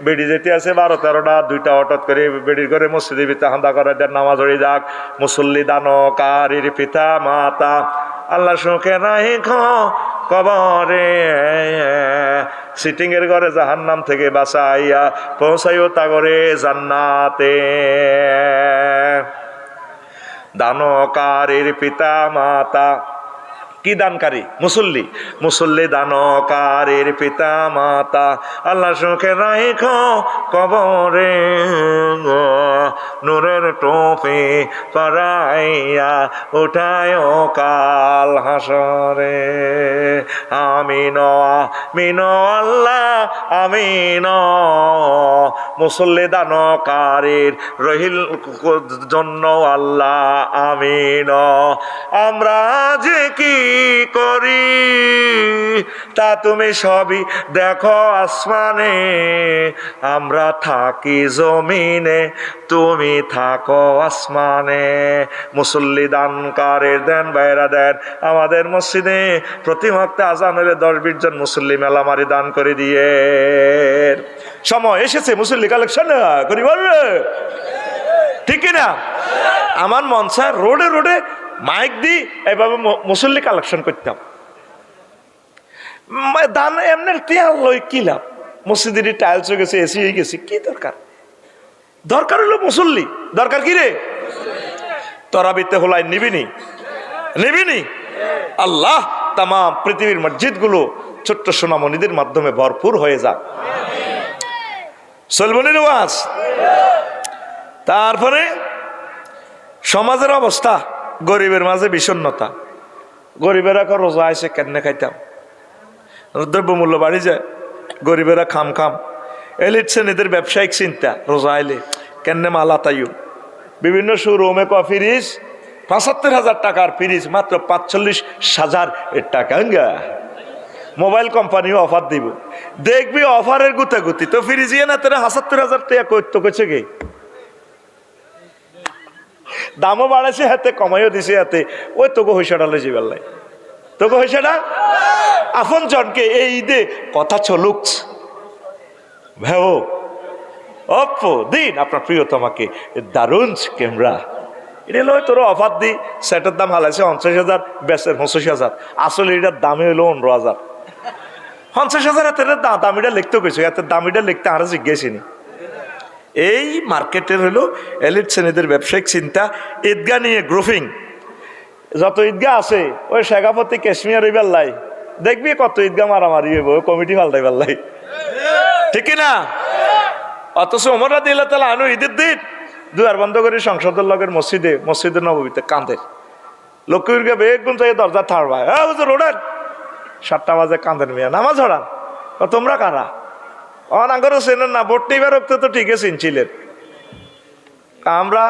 বেড়ি যেতে আছে 12-13টা, 2টা হঠাৎ করে বেড়ির করে মসজিদে ভিতরে হান্দা করে দেন, নামাজ হয়ে যাক। মুসল্লি দানকারীর পিতা মাতা আল্লাহ সুখে রাইখ কবরে, সিটিং এর ঘরে জাহান্নাম থেকে বাঁচাইয়া পৌঁছাইও তাগরে জান্নাতে। দানকারীর পিতা মাতা কি দানকারী? মুসল্লি। মুসল্লি দানকারীর পিতা মাতা আল্লাহ সুখে রাইখ কবরে, নূরের টোপে পরাইয়া উঠায় কাল হাসরে। আমিন আমিন আল্লাহ আমিন। মুসল্লি দানকারীর রহিল জন্য আল্লাহ আমিন। আমরা যে কি করি তা তুমি সবই দেখো আসমানে, আমরা থাকি জমিনে তুমি থাকো আসমানে। মুসল্লি দানকারীর দেন বাইরা দেন। আমাদের মসজিদে প্রতি ওয়াক্তে আজান হলে 10-20 জন মুসল্লি মেলামারি দান করে দিয়ে। সময় এসেছে মুসল্লি কালেকশন করি, বলবে ঠিক কিনা? আমার মন চায় রোডে রোডে মাইক দি এইভাবে মুসল্লি কালেকশন করতাম। দান এমনি টিয়াল লই কি লাভ? মসজিদের টাইলস হয়ে গেছে, এসি হয়ে গেছে, কি দরকার? দরকার হলো মুসল্লি। দরকার কি রে? তরাবিতে হলাই নিবিনি নিবিনি। আল্লাহ তাম পৃথিবীর মসজিদ গুলো ছোট্ট সোনামণিদের মাধ্যমে ভরপুর হয়ে যাক। সলমনির ওয়াজ। তারপরে সমাজের অবস্থা, গরিবের মাঝে বিষণ্ণতা। গরিবেরা রোজা এসে কেনে খাইতাম, দ্রব্যমূল্য বাড়ি যায়, গরিবেরা খাম খাম। এলিট শ্রেণীদের ব্যবসায়িক চিন্তা, রোজা আইলে কেনে মাল আতাইও। বিভিন্ন শোরুমে ফ্রিজ 75,000 টাকার ফ্রিজ মাত্র 45,000 টাকা। মোবাইল কোম্পানিও অফার দিব, দেখবি অফারের গুতাগুতি। তো ফ্রিজ ইয়ে না তোরা 75,000 টাকা করতে কেছে গে, দামও বাড়াইছে হাতে, কমাইও দিছে হাতে। ওই তোকে হইসাটা লইছি বেল্লাই, তোকে হইসাটা আপন জনকে এই ঈদে কথা চলুক ভেও অপ্পো দিন আপনার প্রিয়তমাকে দারুণ ক্যামেরা এটা লয় তোর অফার দি। সেটের দাম হালাইছে 50,000, বেচের 85,000। আসলে এটার দামে হইলো 15,000। 50,000 এর দামিটা লিখতে গেছে, এত দামিটা লিখতে আরো জিজ্ঞেসিনি। এই মার্কেটের হলো এলিট শ্রেণীদের ব্যবসায়িক চিন্তা। ঈদগাহ নিয়ে গ্রুপিং, যত ঈদগাহ আছে ওই শেখাপতি কাশ্মীর ওই বেল্লাই দেখবি কত ঈদগাহ মারামারি হইব, কমিটি পাল্টাই বেল্লাই, ঠিক না? অথচ ওমর রাদিয়াল্লাহু তাআলা আনহু ঈদের দিন দুয়ার বন্ধ করে সংসদের লগের মসজিদে নববীতে কাঁদে। লক্ষ্মীরকে বেগুন চাই দরজা থাড়বায়, হ্যাঁ হুজুর ওঠেন। 7টা বাজে কাঁদেন মিয়া, নামাজ হড়ান। তোমরা কারা? অনাগরও চেনেন না, ভোট নিবার রক্ত তো ঠিকই চিনছিলেন। আমরা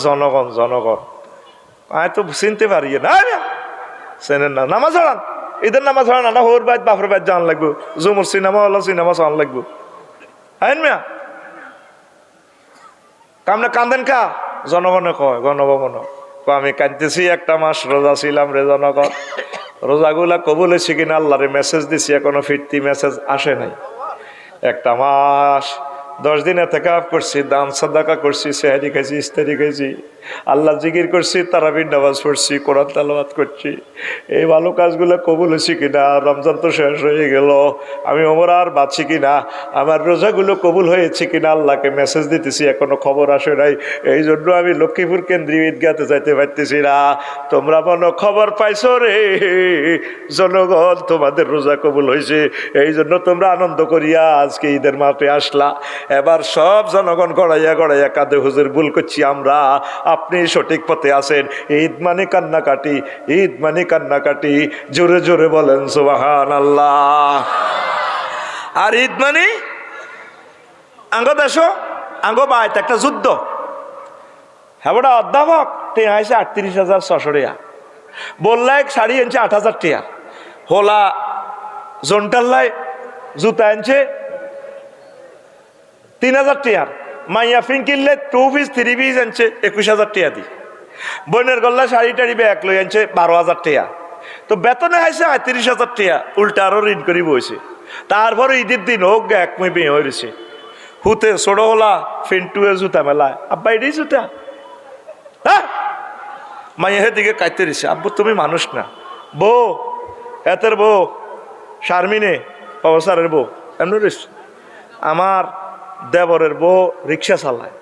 জনগণ আমি তো চিনতে পারি না, চেনেন না। নামাজ হড়ান, ঈদের নামাজ হড়ান। না হোর বাইত বাপর বাইত জান লাগবো, জুমুর সিনেমা হলো সিনেমা চান লাগবো। আইন মিয়া কামনা কান্দেন কা? জনগণে কয়, গণভবন আমি কাঁদতেছি, একটা মাস রোজা ছিলাম রে জনগণ। রোজাগুলা কবুল হয়েছে কিনা আল্লাহরে মেসেজ দিছি, এখনো ফিরতি মেসেজ আসে নাই। একটা মাস 10 দিন এতেকাফ করছি, দান সাদাকা করছি, সেহারি খাইছি, ইস্তারি খাইছি, আল্লাহ জিকির করছি, তারাবির নামাজ পড়ছি, কোরআন তেলাওয়াত করছি। এই ভালো কাজগুলো কবুল হয়েছে কিনা? রমজান তো শেষ হয়ে গেল, আমি ওমর আর বাঁচি কিনা? আমার রোজাগুলো কবুল হয়েছে কিনা আল্লাহকে মেসেজ দিতেছি, এখনো খবর আসে নাই। এই জন্য আমি লক্ষ্মীপুর কেন্দ্রীয় ঈদগাতে যাইতে পারতেছি না। তোমরা মনে খবর পাইছো রে জনগণ, তোমাদের রোজা কবুল হয়েছে, এই জন্য তোমরা আনন্দ করিয়া আজকে ঈদের মাঠে আসলা। এবার সব জনগণ গড়াইয়া গড়াইয়া কাঁদে, হুজুর ভুল করছি আমরা, আপনি সঠিক পথে আছেন। ঈদ মানে কান্নাকাটি, ঈদ মানে কান্নাকাটি। জোরে জোরে বলেন সুবহানাল্লাহ। আর ঈদ মানে আঙ্গ দেশ আঙ্গ বাইত একটা যুদ্ধ। হ্যাঁ বড় অধ্যাপক টেয়া হয়েছে 38,600 টাকা, বললে শাড়ি আনছে 8,000 টাকা, হোলা জোনটাল্লায় জুতা আনছে 3,000 টাকার, মাইয়া ফিং কিনলে 2 পিস 3 পিস আনছে 21,000 টাকা দি, বোনের গল্লা শাড়ি টাড়ি ব্যাগ লই আনছে 12,000 টাকা। তো বেতনে হাইছে 38,000 টাকা, উল্টা আরো ঋণ করি বইছে। তারপরে ঈদের দিন হোক এক মই বেয়ে হয়েছে হুতে ছোট হলা ফিন্টুয়ে জুতা মেলায় আব্বা এটাই জুতা হ্যাঁ মাইয়ের দিকে কাইতে দিছে আব্বু তুমি মানুষ না বউ এতের বউ শারমিনে অবসারের বউ এমন আমার দেবরের বউ রিক্সা চালায়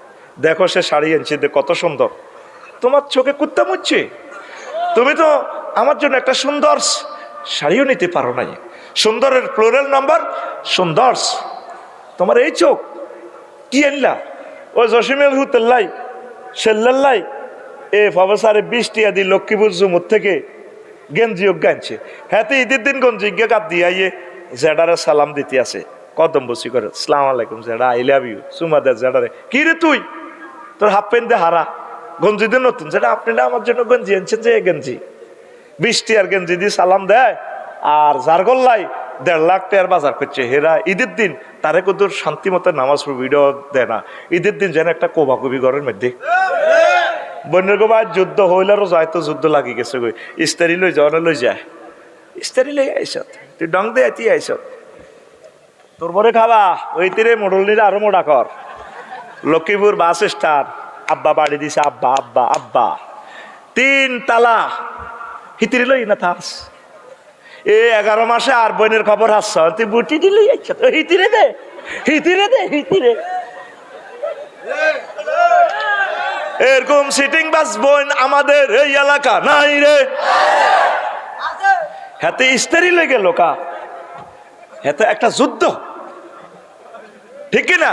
দেখো সে শাড়ি আনছে কত সুন্দর তোমার চোখে কুত্তা মুচ্ছে তুমি তো আমার জন্য একটা সুন্দর শাড়িও নিতে পারো নাই সুন্দরের প্লুরাল নাম্বার সুন্দর তোমার এই চোখ কি আনলা ও জসিমের হুতেল্লাই সেল্লাই এ ফবসারে 20 টিয়া দি লক্ষ্মীপুর জুমুর থেকে গেঞ্জি গানছে হ্যাঁ ঈদের দিন গঞ্জি গাপ দিয়ে আইয়ে জেডারে সালাম দিতে আছে কদম বসি করে সালাম আলাইকুম জেডা আই লাভ ইউ সুমা দে জেডারে কি রে তুই তোর হাফ প্যান্ট দিয়ে হারা গঞ্জি দিয়ে নতুন যেটা আপনি না আমার জন্য গঞ্জি আনছেন যে গেঞ্জি 20 টিয়ার গেঞ্জি দিয়ে সালাম দেয় আর যার গল্লাই 1.5 লাখ টাকার বাজার করছে হেরা ঈদের দিন তারে কত শান্তি মতো নামাজ ভিডিও দেয় না ঈদের দিন যেন একটা কোবাকুবি ঘরের মধ্যে বন্যের গোবা যুদ্ধ হইলারও যায় তো যুদ্ধ লাগি গেছে গই ইস্তারি লই যাওয়া লই যায় ইস্তারি লই আইসত তুই ডং দে আইতি আইসত তোর পরে খাবা ওই তীরে মোড়ল নিলে আরো মোড়া কর লক্ষ্মীপুর বাস স্ট্যান্ড আব্বা বাড়ি দিছে আব্বা আব্বা আব্বা 3 তালা হিতিরে লই না থাস এ 11 মাসে আর বোনের খবর হাস তুই বুটি দিলি হিতিরে দে হিতিরে দে হিতিরে এরকম সিটিং বাস বোন আমাদের এই এলাকা নাই রে হাতে ইস্তারি লেগে লোকা হাতে একটা যুদ্ধ ঠিক না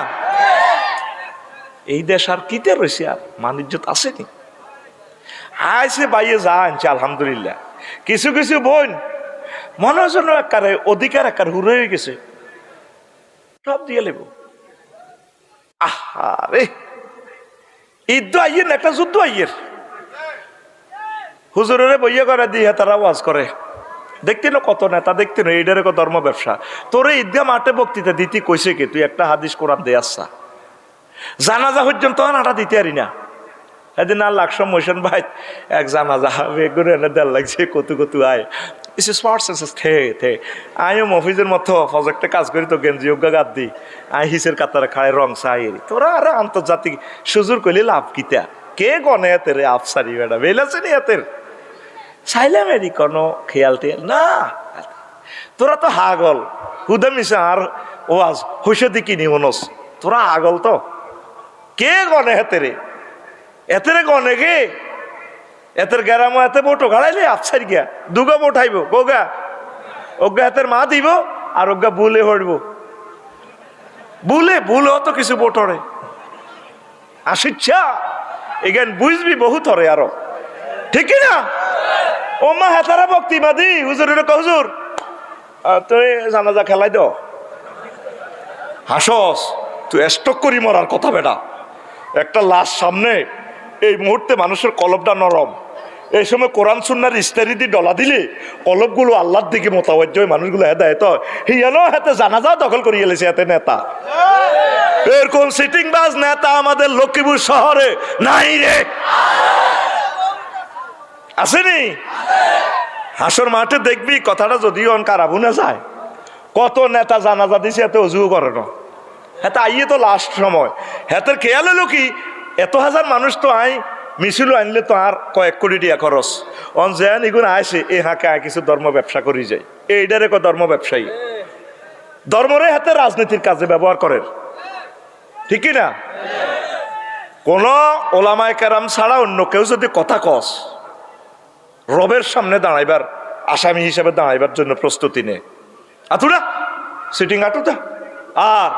এই দেশ আর কিতে রয়েছে আর মানিজ্যত আসেনি আইসে বাইয়ে যা আনছে আলহামদুলিল্লাহ কিছু কিছু বোন মনে জন্য একারে অধিকার একার হুর হয়ে গেছে সব দিয়ে লেব আহা রে ঈদ তো আইয়ের একটা যুদ্ধ আইয়ের হুজুরের বইয়া করে দিয়ে তারা ওয়াজ করে দেখতে না কত নেতা দেখতে না এইটার ধর্ম ব্যবসা তোরে ঈদগাহ মাঠে বক্তৃতা দিতে কইছে কি তুই একটা হাদিস কোরআন দে আসছা জানাজা পর্যন্ত আটা দিতে পারি না এদিন আর লাগস মোশন ভাই এক জানাজা বেগুনে এনে দেড় লাগছে কতু কতু আয় ইস স্মার্ট সেন্সেস থে থে আমিও মফিজের মতো প্রজেক্টে কাজ করি তো গেঞ্জি উগা গাদ দিই আই হিসের কাতারে খায় রং চাই তোরা আরে আন্তর্জাতিক সুজুর কইলে লাভ কিতা কে গনে এতের আফসারি বেটা বেলাছে নি এতের চাইলাম এরি কোনো খেয়াল টেয়াল না তোরা তো হাগল হুদা মিশা আর ওয়াজ হইসে দিকি নি মনস তোরা আগল তো কে গনে হেতেরে এতেরে গনে কে এতের গ্যারামো এতে বোটো গাড়াইলে আফসার গিয়া দুগা বোটাইব গোগা ওগা এতের মা দিব আর ওগা বুলে হড়ব বুলে বুলেও তো কিছু বোটরে আসিচ্ছা এখান বুঝবি বহুত হরে আরো ঠিক না ও মা হেতারা বক্তি বাদি হুজুরের হুজুর তুই জানাজা খেলাই দাও হাসস তুই স্টক করি মরার কথা বেটা একটা লাশ সামনে এই মুহূর্তে মানুষের কলবটা নরম এই সময় কোরআন সুন্নাহর ইস্তারি দিয়ে ডলা দিলে কলবগুলো আল্লাহর দিকে মোতাবজ্জ হয় মানুষগুলো হেদায়েত হয় হিয়ানো হাতে জানাজা দখল করে গেলেছে এতে নেতা এরকম সিটিং বাস নেতা আমাদের লক্ষ্মীপুর শহরে নাই রে আসেনি হাসর মাঠে দেখবি কথাটা যদিও কারাবু না যায় কত নেতা জানাজা দিছে এত অজুও করে না হ্যাঁ আইয়ে তো লাস্ট সময় হেতের খেয়াল হলো কি এত হাজার মানুষ তো আই মিছিল আনলে তো আর কয়েক কোটি টাকা খরচ অন যেন এগুলো আইসে এ হাঁকে আয় কিছু ধর্ম ব্যবসা করি যায় এইটারে ধর্ম ব্যবসায়ী ধর্মরে হাতে রাজনীতির কাজে ব্যবহার করেন ঠিক না কোন ওলামায়ে কেরাম ছাড়া অন্য কেউ যদি কথা কস রবের সামনে দাঁড়াইবার আসামি হিসেবে দাঁড়াইবার জন্য প্রস্তুতি নে আতুরা সিটিং আটুটা আর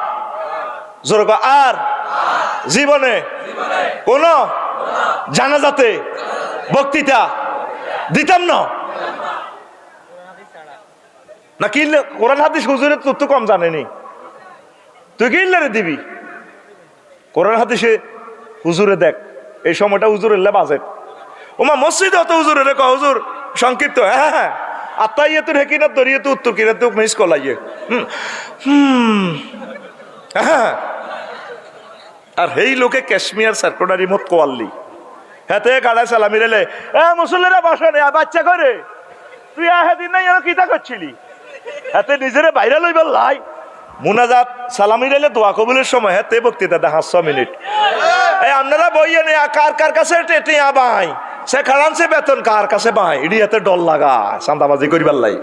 জোর আর জীবনে কোন জানাজাতে বক্তৃতা দিতাম না কি কোরআন হাদিস হুজুরের তোর তো কম জানেনি তুই কি রে দিবি কোরআন হাদিসে হুজুরে দেখ এই সময়টা হুজুরের বাজেট ওমা মসজিদে অত হুজুরে রে হুজুর সংক্ষিপ্ত হ্যাঁ হ্যাঁ আত্মাইয়ে তোর হেকিনা দরিয়ে তো উত্তর কিনা তো মিস কলাইয়ে হ্যাঁ আর হেই লোকে কাশ্মীর সার্কুলারি মত কোয়াল্লি হেতে গাড়ায় সালামি রেলে মুসল্লিরা বসে নে বাচ্চা করে তুই দিন নাই কিতা করছিলি হাতে নিজেরে বাইরে লইবার লাই মুনাজাত সালামি রাইলে দোয়া কবুলের সময় হাতে বক্তৃতা দেখা 5 মিনিট। এই আপনারা বইয়ে নেই কার কার কাছে টিয়া বাই সে খাড়ানছে বেতন কার কাছে বাই এটি হাতে ডল লাগা চান্দাবাজি করিবার লাই